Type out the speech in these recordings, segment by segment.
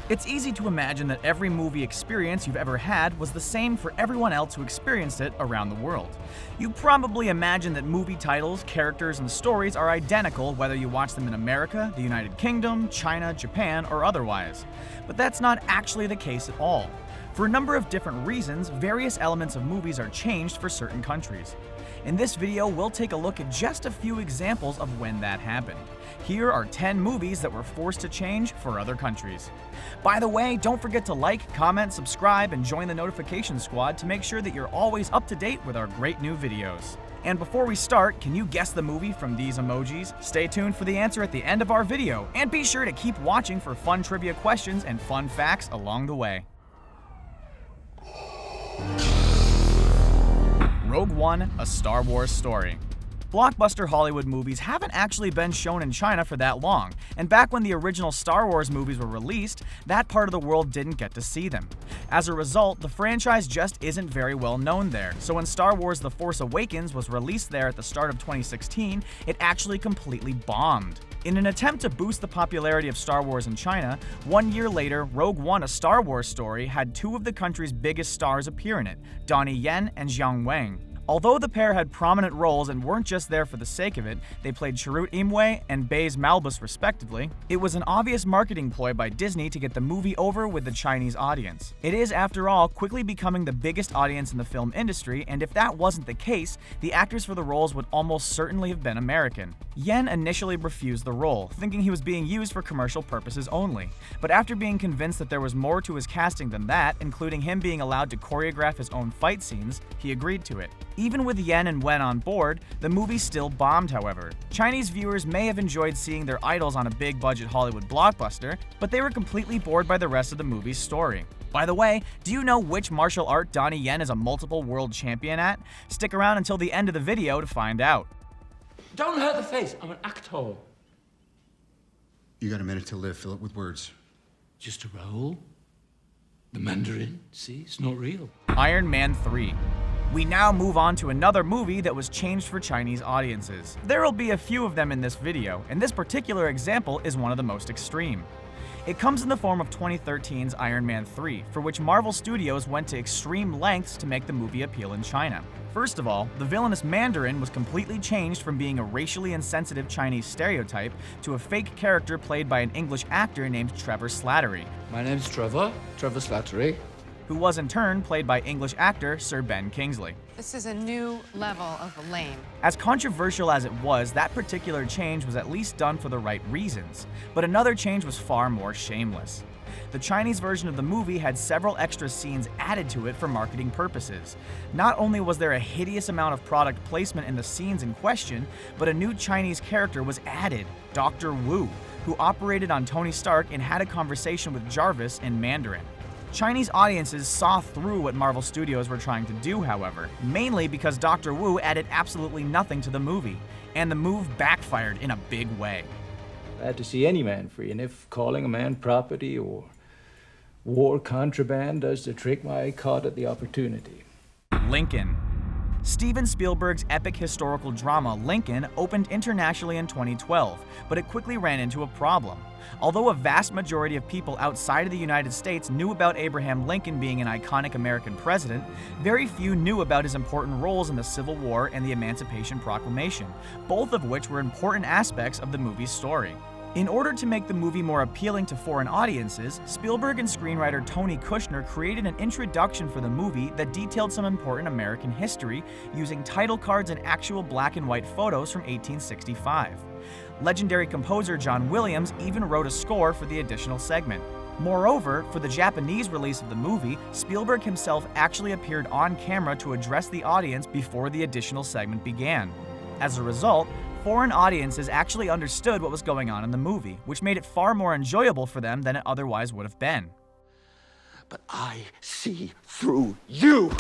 It's easy to imagine that every movie experience you've ever had was the same for everyone else who experienced it around the world. You probably imagine that movie titles, characters, and stories are identical whether you watch them in America, the United Kingdom, China, Japan, or otherwise. But that's not actually the case at all. For a number of different reasons, various elements of movies are changed for certain countries. In this video, we'll take a look at just a few examples of when that happened. Here are 10 movies that were forced to change for other countries. By the way, don't forget to like, comment, subscribe, and join the notification squad to make sure that you're always up to date with our great new videos. And before we start, can you guess the movie from these emojis? Stay tuned for the answer at the end of our video, and be sure to keep watching for fun trivia questions and fun facts along the way. Rogue One: A Star Wars Story. Blockbuster Hollywood movies haven't actually been shown in China for that long, and back when the original Star Wars movies were released, that part of the world didn't get to see them. As a result, the franchise just isn't very well known there, so when Star Wars: The Force Awakens was released there at the start of 2016, it actually completely bombed. In an attempt to boost the popularity of Star Wars in China, 1 year later, Rogue One: A Star Wars Story had two of the country's biggest stars appear in it, Donnie Yen and Jiang Wang. Although the pair had prominent roles and weren't just there for the sake of it, they played Chirrut Imwe and Baze Malbus respectively, it was an obvious marketing ploy by Disney to get the movie over with the Chinese audience. It is, after all, quickly becoming the biggest audience in the film industry, and if that wasn't the case, the actors for the roles would almost certainly have been American. Yen initially refused the role, thinking he was being used for commercial purposes only, but after being convinced that there was more to his casting than that, including him being allowed to choreograph his own fight scenes, he agreed to it. Even with Yen and Wen on board, the movie still bombed, however. Chinese viewers may have enjoyed seeing their idols on a big-budget Hollywood blockbuster, but they were completely bored by the rest of the movie's story. By the way, do you know which martial art Donnie Yen is a multiple world champion at? Stick around until the end of the video to find out. Don't hurt the face, I'm an actor. You got a minute to live, fill it with words. Just a role. The Mandarin, see, it's not real. Iron Man 3. We now move on to another movie that was changed for Chinese audiences. There'll be a few of them in this video, and this particular example is one of the most extreme. It comes in the form of 2013's Iron Man 3, for which Marvel Studios went to extreme lengths to make the movie appeal in China. First of all, the villainous Mandarin was completely changed from being a racially insensitive Chinese stereotype to a fake character played by an English actor named Trevor Slattery. My name's Trevor Slattery. Who was in turn played by English actor Sir Ben Kingsley. This is a new level of lame. As controversial as it was, that particular change was at least done for the right reasons, but another change was far more shameless. The Chinese version of the movie had several extra scenes added to it for marketing purposes. Not only was there a hideous amount of product placement in the scenes in question, but a new Chinese character was added, Dr. Wu, who operated on Tony Stark and had a conversation with Jarvis in Mandarin. Chinese audiences saw through what Marvel Studios were trying to do, however, mainly because Dr. Wu added absolutely nothing to the movie, and the move backfired in a big way. Glad to see any man free, and if calling a man property or war contraband does the trick, why, I caught at the opportunity. Lincoln. Steven Spielberg's epic historical drama Lincoln opened internationally in 2012, but it quickly ran into a problem. Although a vast majority of people outside of the United States knew about Abraham Lincoln being an iconic American president, very few knew about his important roles in the Civil War and the Emancipation Proclamation, both of which were important aspects of the movie's story. In order to make the movie more appealing to foreign audiences, Spielberg and screenwriter Tony Kushner created an introduction for the movie that detailed some important American history using title cards and actual black and white photos from 1865. Legendary composer John Williams even wrote a score for the additional segment. Moreover, for the Japanese release of the movie, Spielberg himself actually appeared on camera to address the audience before the additional segment began. As a result, foreign audiences actually understood what was going on in the movie, which made it far more enjoyable for them than it otherwise would have been. But I see through you!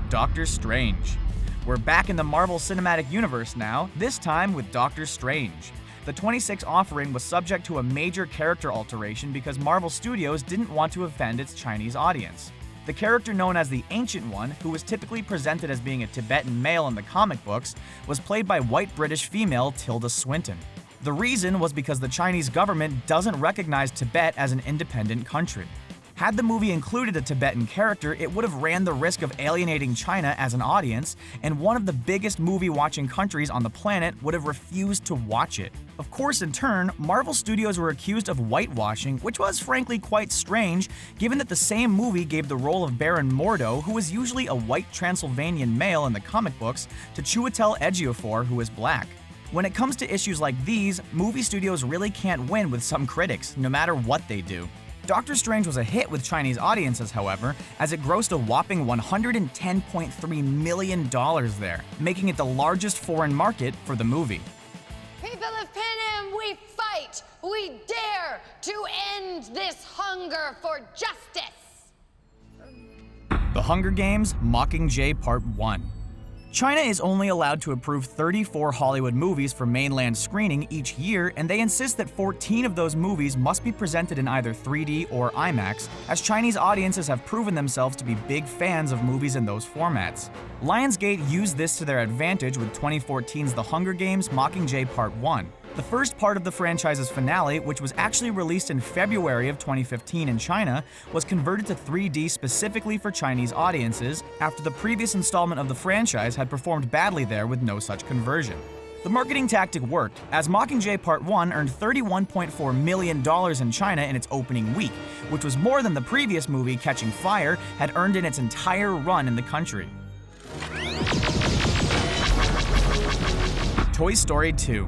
Doctor Strange. We're back in the Marvel Cinematic Universe now, this time with Doctor Strange. The 26 offering was subject to a major character alteration because Marvel Studios didn't want to offend its Chinese audience. The character known as the Ancient One, who was typically presented as being a Tibetan male in the comic books, was played by white British female Tilda Swinton. The reason was because the Chinese government doesn't recognize Tibet as an independent country. Had the movie included a Tibetan character, it would have ran the risk of alienating China as an audience, and one of the biggest movie-watching countries on the planet would have refused to watch it. Of course, in turn, Marvel Studios were accused of whitewashing, which was frankly quite strange, given that the same movie gave the role of Baron Mordo, who was usually a white Transylvanian male in the comic books, to Chiwetel Ejiofor, who is black. When it comes to issues like these, movie studios really can't win with some critics, no matter what they do. Doctor Strange was a hit with Chinese audiences, however, as it grossed a whopping $110.3 million there, making it the largest foreign market for the movie. People of Panem, we fight! We dare to end this hunger for justice! The Hunger Games: Mockingjay Part 1. China is only allowed to approve 34 Hollywood movies for mainland screening each year, and they insist that 14 of those movies must be presented in either 3D or IMAX, as Chinese audiences have proven themselves to be big fans of movies in those formats. Lionsgate used this to their advantage with 2014's The Hunger Games: Mockingjay Part 1. The first part of the franchise's finale, which was actually released in February of 2015 in China, was converted to 3D specifically for Chinese audiences after the previous installment of the franchise had performed badly there with no such conversion. The marketing tactic worked, as Mockingjay Part 1 earned $31.4 million in China in its opening week, which was more than the previous movie, Catching Fire, had earned in its entire run in the country. Toy Story 2.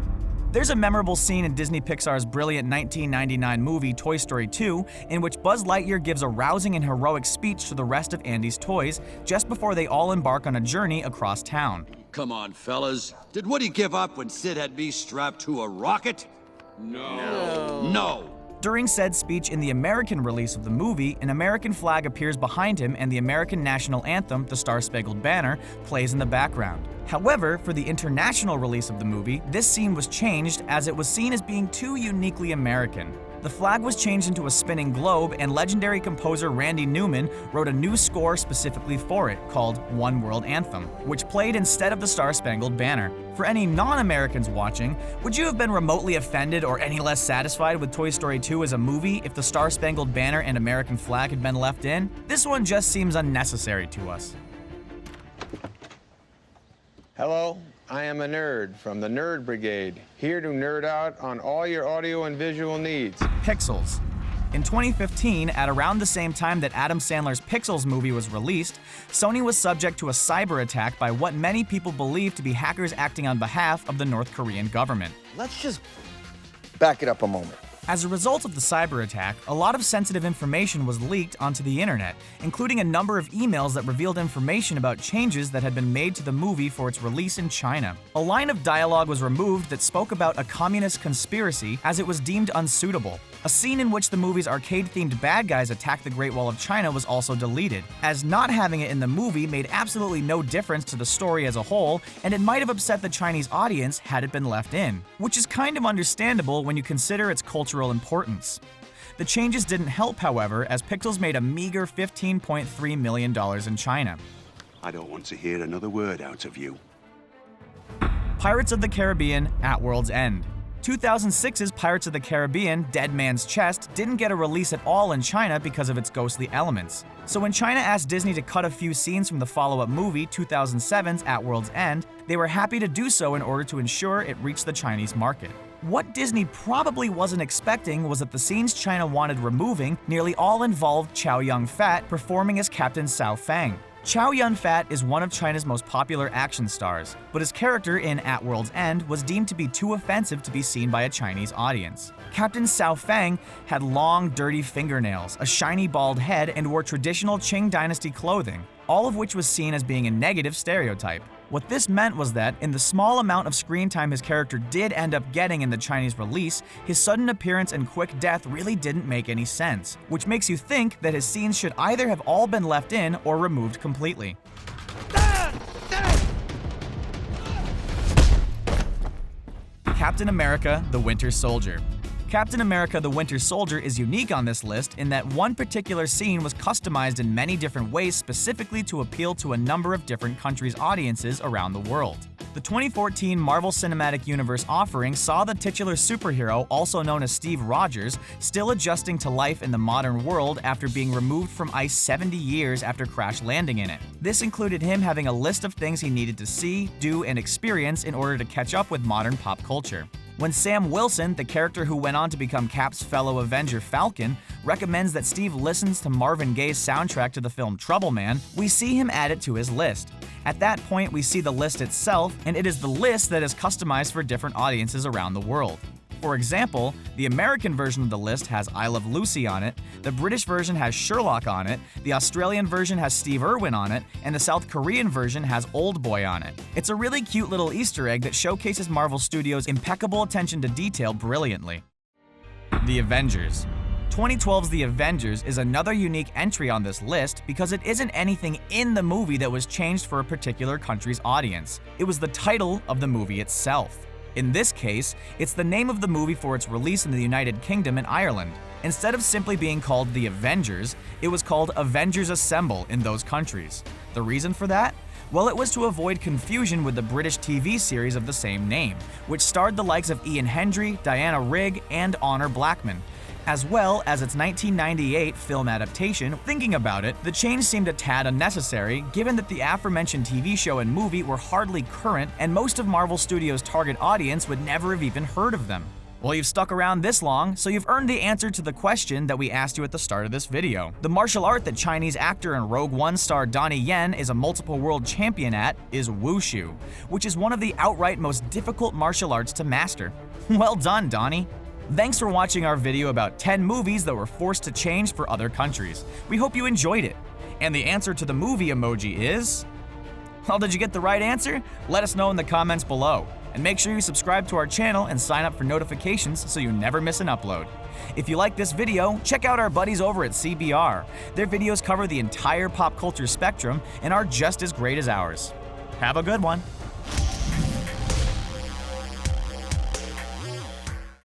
There's a memorable scene in Disney Pixar's brilliant 1999 movie Toy Story 2 in which Buzz Lightyear gives a rousing and heroic speech to the rest of Andy's toys just before they all embark on a journey across town. Come on, fellas. Did Woody give up when Sid had me strapped to a rocket? No. During said speech in the American release of the movie, an American flag appears behind him and the American national anthem, the Star-Spangled Banner, plays in the background. However, for the international release of the movie, this scene was changed as it was seen as being too uniquely American. The flag was changed into a spinning globe, and legendary composer Randy Newman wrote a new score specifically for it, called One World Anthem, which played instead of the Star-Spangled Banner. For any non-Americans watching, would you have been remotely offended or any less satisfied with Toy Story 2 as a movie if the Star-Spangled Banner and American flag had been left in? This one just seems unnecessary to us. Hello, I am a nerd from the Nerd Brigade, here to nerd out on all your audio and visual needs. Pixels. In 2015, at around the same time that Adam Sandler's Pixels movie was released, Sony was subject to a cyber attack by what many people believe to be hackers acting on behalf of the North Korean government. Let's just back it up a moment. As a result of the cyber attack, a lot of sensitive information was leaked onto the internet, including a number of emails that revealed information about changes that had been made to the movie for its release in China. A line of dialogue was removed that spoke about a communist conspiracy as it was deemed unsuitable. A scene in which the movie's arcade-themed bad guys attacked the Great Wall of China was also deleted, as not having it in the movie made absolutely no difference to the story as a whole, and it might have upset the Chinese audience had it been left in, which is kind of understandable when you consider its cultural importance. The changes didn't help, however, as Pixels made a meager $15.3 million in China. I don't want to hear another word out of you. Pirates of the Caribbean: At World's End. 2006's Pirates of the Caribbean: Dead Man's Chest didn't get a release at all in China because of its ghostly elements. So when China asked Disney to cut a few scenes from the follow-up movie 2007's At World's End, they were happy to do so in order to ensure it reached the Chinese market. What Disney probably wasn't expecting was that the scenes China wanted removing nearly all involved Chow Yun-fat performing as Captain Cao Fang. Chow Yun-fat is one of China's most popular action stars, but his character in At World's End was deemed to be too offensive to be seen by a Chinese audience. Captain Cao Fang had long, dirty fingernails, a shiny bald head, and wore traditional Qing dynasty clothing, all of which was seen as being a negative stereotype. What this meant was that, in the small amount of screen time his character did end up getting in the Chinese release, his sudden appearance and quick death really didn't make any sense, which makes you think that his scenes should either have all been left in or removed completely. Captain America: The Winter Soldier. Captain America: The Winter Soldier is unique on this list in that one particular scene was customized in many different ways specifically to appeal to a number of different countries' audiences around the world. The 2014 Marvel Cinematic Universe offering saw the titular superhero, also known as Steve Rogers, still adjusting to life in the modern world after being removed from ice 70 years after crash landing in it. This included him having a list of things he needed to see, do, and experience in order to catch up with modern pop culture. When Sam Wilson, the character who went on to become Cap's fellow Avenger Falcon, recommends that Steve listens to Marvin Gaye's soundtrack to the film Trouble Man, we see him add it to his list. At that point, we see the list itself, and it is the list that is customized for different audiences around the world. For example, the American version of the list has I Love Lucy on it, the British version has Sherlock on it, the Australian version has Steve Irwin on it, and the South Korean version has Old Boy on it. It's a really cute little Easter egg that showcases Marvel Studios' impeccable attention to detail brilliantly. The Avengers. 2012's The Avengers is another unique entry on this list because it isn't anything in the movie that was changed for a particular country's audience. It was the title of the movie itself. In this case, it's the name of the movie for its release in the United Kingdom and Ireland. Instead of simply being called The Avengers, it was called Avengers Assemble in those countries. The reason for that? Well, it was to avoid confusion with the British TV series of the same name, which starred the likes of Ian Hendry, Diana Rigg, and Honor Blackman, as well as its 1998 film adaptation. Thinking about it, the change seemed a tad unnecessary, given that the aforementioned TV show and movie were hardly current and most of Marvel Studios' target audience would never have even heard of them. Well, you've stuck around this long, so you've earned the answer to the question that we asked you at the start of this video. The martial art that Chinese actor and Rogue One star Donnie Yen is a multiple world champion at is Wushu, which is one of the outright most difficult martial arts to master. Well done, Donnie! Thanks for watching our video about 10 movies that were forced to change for other countries. We hope you enjoyed it. And the answer to the movie emoji is... Well, did you get the right answer? Let us know in the comments below. And make sure you subscribe to our channel and sign up for notifications so you never miss an upload. If you like this video, check out our buddies over at CBR. Their videos cover the entire pop culture spectrum and are just as great as ours. Have a good one.